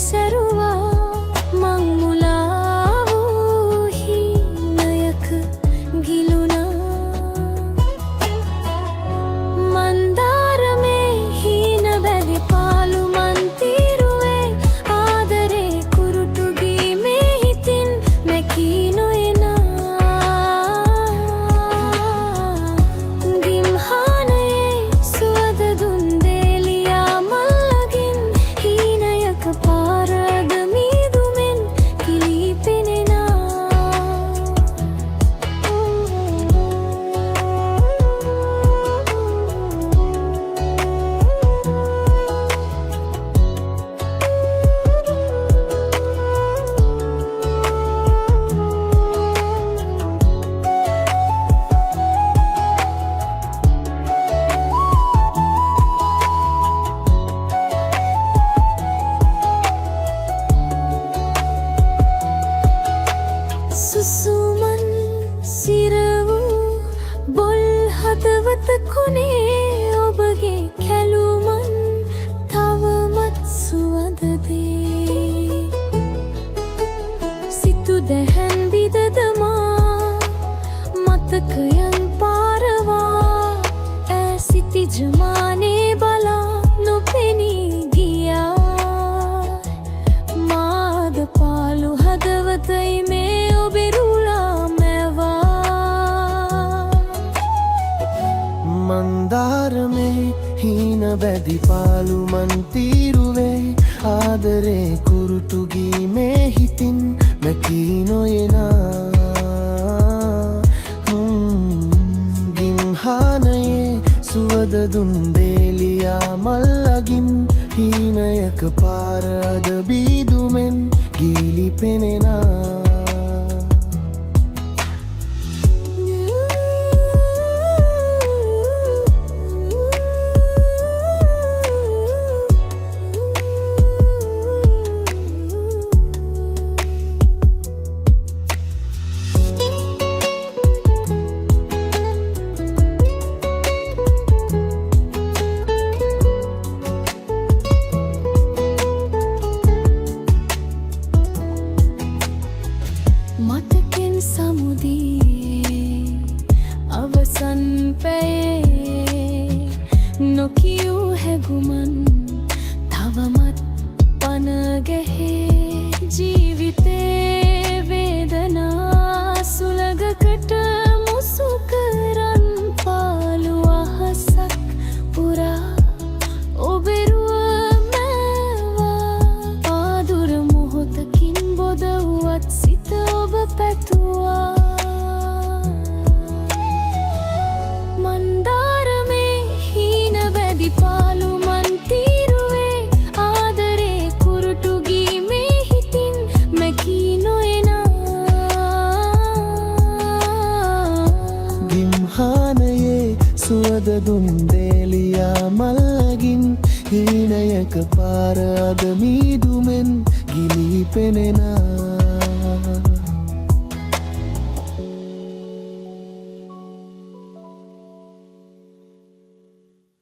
සැරුවා මං මුලා වූ හීනයක ගිලුණා මන්දාරමේ හීන වැලි පාලු මන් තීරුවේ ආදරේ කුරුටු ගීමේ හිතින් මැකී නොයනා ගිම්හානයේ සුවඳ දුන් දේලියා මල්ලගින් හීනයක පාරද මීදුමෙන් කිලී සුසුමන් සිරවූ බොල් හදවත කොනේ ඔබගේ කැලුමන් තවමත් සුවඳ දේ සිතු දැහැන් විදදමා මතකයන් පාරවා ඈ සිටි ජමානේ බලා නොපෙනී ගියා මාද පාලු හදවතයි මේ මන්දාරමේ හීන බැදි පාලු මන් තීරුවේ ආදරේ කුරුටු ගීමේ හිතින් මැකී නොයනා ගිම්හානයේ සුවඳ දුන් දේලියා මල්ලගින් හීනයක පාර අද බීදුමෙන් ගීලි පෙනෙනා මතකෙන් සමුදියේ අවසන් පැයේ නොකියූ හැගුමන් තවමත් පන ගැහේ ජීවිතේ වේදනා සුළඟකට මුසු කරන් පාළු අහසක් පුරා ඔබෙරුව මෑවා ආදුර මොහොතකින් බොදවුවත් සිත ඔබ පැතුවා මන්දාරමේ හීන වැදි පාලු මන් තීරුවේ ආදරේ කුරුටු ගීමේ හිතින් මැකී නොයනා ගිම්හානයේ සුවඳ දුන් දේලියා මල්ලගින් හීනයක පාර අද මීදුමෙන් ගිලී පෙනෙනා